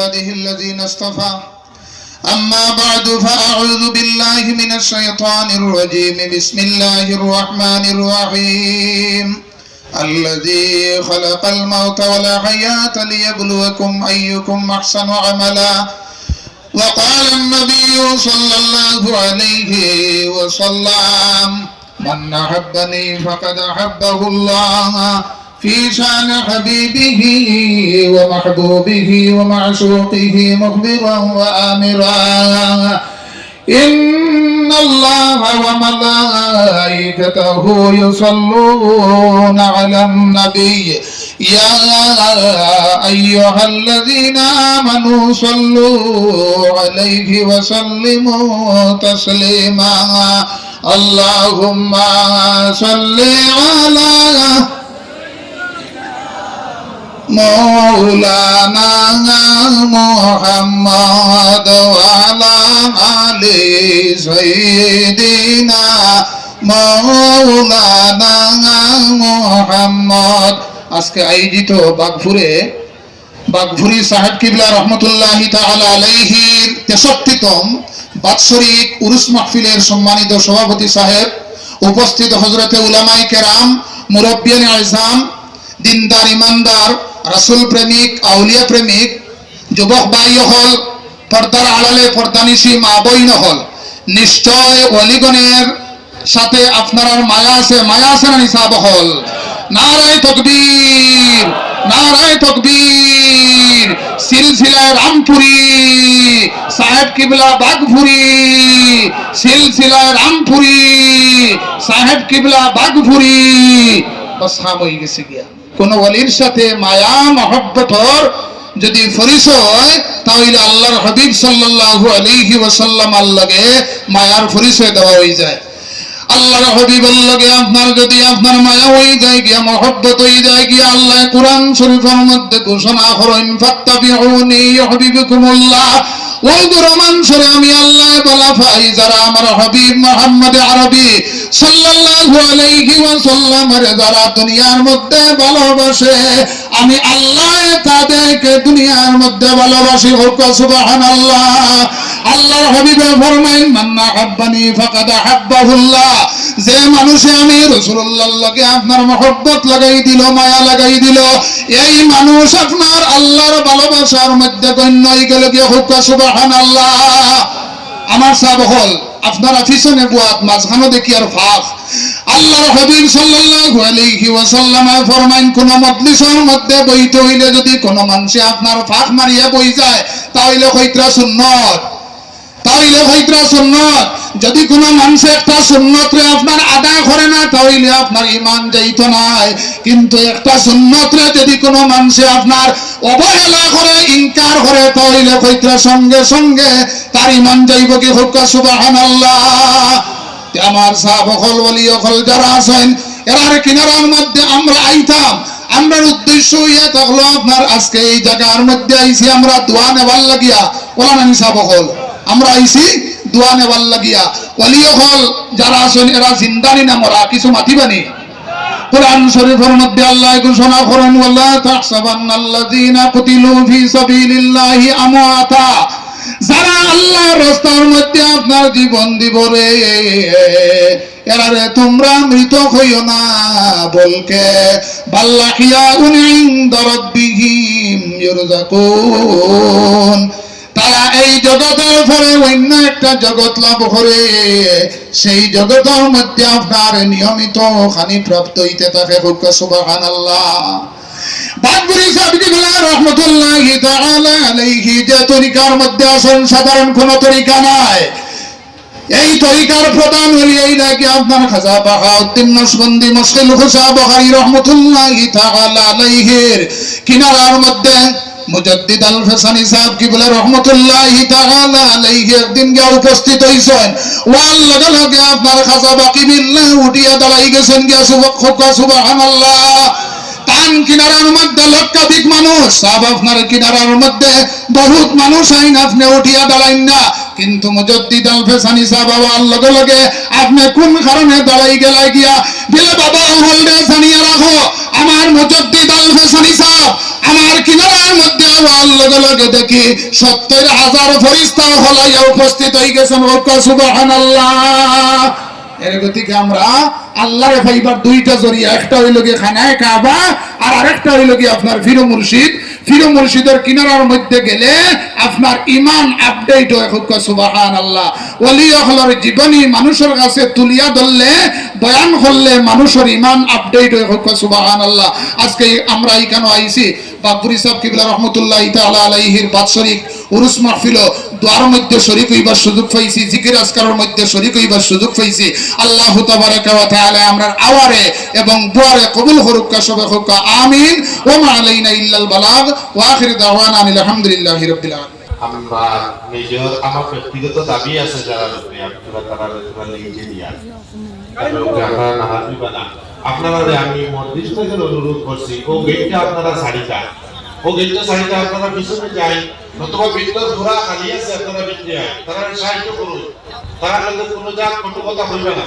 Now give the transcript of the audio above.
الذين اصطفى أما بعد فأعوذ بالله من الشيطان الرجيم بسم الله الرحمن الرحيم الذي خلق الموت والحياة ليبلوكم أيكم أحسن عملا وقال النبي صلى الله عليه وسلم من أحبني فقد أحبه الله في شان حبيبه ومحبوبه ومعشوقه مخبرا وآمرا إن الله وملائكته يصلون على النبي يا أيها الذين آمنوا صلوا عليه وسلموا تسليما اللهم صل على مولانا محمد وعلى آل سيدنا مولانا محمد আজকে আয়োজিত বাগভুরি সাহেব কিবলা রহমতুল্লাহি তাআলা আলাইহির 63তম বাৎসরিক উরুস মাহফিলের সম্মানিত সভাপতি সাহেব, উপস্থিত হযরতে উলামায়ে কেরাম, মুরব্বিয়ানে আযম, দিনদার ইমানদার, রাসূল প্রেমিক, আউলিয়া প্রেমিক, যুবক ভাই হল, পর্দার আড়ালে পর্দানিশী মা বইন হল, নিশ্চয় ওলিগণের সাথে আপনার মায়া আছে না নিসাব হল। নারায়ে তাকবীর, নারায়ে তাকবীর। সিলসিলায় রামপুরি সাহেব কিবলা বাগভুরি, সিলসিলায় রামপুরি সাহেব কিবলা বাগভুরি। বাস হাম হয়ে গেছে গিয়া। কোন ওলির সাথে মায়া মহব্বতর যদি পরিচয়, তাহলে আল্লাহর হাবিব সাল্লাল্লাহু আলাইহি ওয়াসাল্লাম আল্লাহকে মায়ার পরিচয় দেওয়া হয়ে যায়। আল্লাহর হাবিবের লগে আপনার যদি আপনার মায়া হয়ে যায় গিয়া, মহব্বত হয়ে যায় গিয়া, আল্লাহ কুরআন শরীফের মধ্যে ঘোষণা করেন ফাত্তাবিউনি ইউহিব্বুকুমুল্লাহ। ওই রোমাঞ্চরে আমি আল্লাহ বলা পাই, যারা আমার হাবিব মুহাম্মদ আরবি সাল্লাল্লাহু আলাইহি ওয়াসাল্লামের যারা দুনিয়ার মধ্যে ভালোবাসে, আমি আল্লাহ তাদেরকে দুনিয়ার মধ্যে ভালোবাসি। হোক সুবহানাল্লাহ। আল্লাহর হাবিব ফরমায়েন মান আহাব্বানি ফাকাদ আহাব্বাহুল্লাহ। যে মানুষে আমি রাসূলুল্লাহর লগে আপনার মহব্বত লাগাই দিল, মায়া লাগাই দিল, এই মানুষ আপনার আল্লাহর ভালোবাসার মধ্যে গণ্য হয়ে গেল। কি হোক সুবহানাল্লাহ। আমার সাহেব হল আপনারা পিছনে বুয়াত মাঝখানে দেখি আর ফাঁক। আল্লাহর হাবিব সাল্লাল্লাহু আলাইহি ওয়াসাল্লাম ফরমায়েন, কোন মজলিসের মধ্যে বইতে হইলে যদি কোন মানুষ আপনার ফাঁক মারিয়া বই যায়, তাহলে হইত্রা সুন্নত, তাহলে হইত্রা সুন্নত। যদি কোন মানুষ একটা সুন্নতরে আপনার আদায় করে না, তাহলে আপনার ঈমান যাইতো নাই। কিন্তু একটা সুন্নতরে যদি কোন মানুষ আপনার অবহেলা করে, ইনকার করে, তাহলে হইত্রা সঙ্গে সঙ্গে তার ঈমান যাইব। কি হোক সুবহানাল্লাহ। আমার সাহাবাগণ ওলিগণ যারা আছেন, এরার কিনারার মধ্যে আমরা আইতাম। আমরা উদ্দেশ্য ইয়া থাকলো আপনার আজকে এই জায়গার মধ্যে আইছি আমরা দোয়া নেবার লাগিয়া। ওলানা সাহাবাগণ আমরা আইছি দোয়া নেবার লাগিয়া। ওলিগণ যারা আছেন এরা জিন্দানি না মরা, কিছু মাতিবানি। কুরআন শরীফের মধ্যে আল্লাহ ঘোষণা করেন, ওয়ালা তাহসাবান্নাল্লাযীনা কুতিলু ফি সাবিলিল্লাহি আমওয়াতা। যারা আল্লাহর রাস্তার মধ্যে আপনার জীবন দিব রে, এরারে তোমরা মৃত হইও না, বলকে বাল্লাহিয়াউন ইনদা রাব্বিহিম ইরযাকুন। তারা এই জগতের পরে অন্য একটা জগৎ লাভ করে, সেই জগতের মধ্যে আপনার নিয়মিত খানি প্রাপ্ত হইতে থাকে। হোক সুবহানাল্লাহ। বাগভুরি সাহেব কিবলা রহমতুল্লাহি তাআলা আলাইহি যে তরিকার মধ্যে আসেন, সাধারণ কোন তরিকা নাই। এই তরিকার প্রধান হলি এই নাকি আপনার খাজা বাহাউদ্দিন নকশবন্দি মুশকিল হুসা বুখারী রহমতুল্লাহি তাআলা আলাইহির কিনারার মধ্যে মুজাদ্দিদ আল ফসানি সাহেব কিবলা রহমতুল্লাহি তাআলা আলাইহি একদিন গিয়ে উপস্থিত হইছেন। ওয়াল লগে লগে আপনার খাজা বাকিবিল্লাহ উঠিয়া দাঁড়াই গেছেন। গিয়া সুবহানাল্লাহ। তান কিনারার মধ্যে লক্ষাধিক মানুষ, সব আপনার কিনারার মধ্যে বহুত মানুষ আইন আপনি উঠিয়া দাঁড়াইন না, কিন্তু মুজাদ্দিদ আল ফেসানি সাহেব বাবার লগে লগে আপনি কোন কারণে দাঁড়াই গেলাই গিয়া দিলে বাবা হলদে জানিয়ে রাখো আমার মুজাদ্দিদ আল ফেসানি সাহেব আমার কিনারার মধ্যে হওয়ার লগে লগে দেখি 70,000 ফেরেশতা হলাইয়া উপস্থিত হয়ে গেছেন। সুবহানাল্লাহ। এর গতিকে আমরা আল্লাহর ফাইবার দুইটা জরিয়া, একটা হইল গিয়ে খানায় কাবা আর আরেকটা হইল গিয়ে আপনার ফিরো মুর্শিদ। ফিরো মুর্শিদের কিনারার মধ্যে গেলে আপনার ইমান আপডেট হয়। সুবহানাল্লাহ। ওলি হলর জীবনী মানুষের কাছে তুলিয়া ধরলে বয়ান করলে মানুষের ইমান আপডেট হয়। সুবহানাল্লাহ। আজকে আমরা এখানে আইছি বাবুরি সাহেব কিবলা রহমতুল্লাহ তাআলা আলাইহির বাৎসরিক উরুস মাহফিল দোয়ার মধ্যে শরীক হইবার সুযোগ পাইছি, জিকির আজকারের মধ্যে শরীক হইবার সুযোগ পাইছি। আল্লাহ তাবারাকা ওয়া তাআলা আমরার আওয়ারে এবং বুয়ারে কবুল করুক সবে হোক আমিন। ওয়া মা আলাইনা ইল্লাল বালাগ ওয়া আখির দাওয়ানা আলহামদুলিল্লাহি রাব্বিল আলামিন। আমরা নিজের আমার ব্যক্তিগত দাবি আছে যারা তারা ইঞ্জিনিয়ার আপনারা না হাসিবা না, আপনারা আমি নির্দিষ্ট অনুরোধ করছি ও গেটটা আপনারা ছাড়িতা, ও গেটটা ছাড়িতা আপনারা পিছনে যাই, নতুবা ভিতর ঘোরা খালি আছে আপনারা ভিতরে তারা সাহায্য করুন, তারা কোনো জাত কটু কথা বলবে না।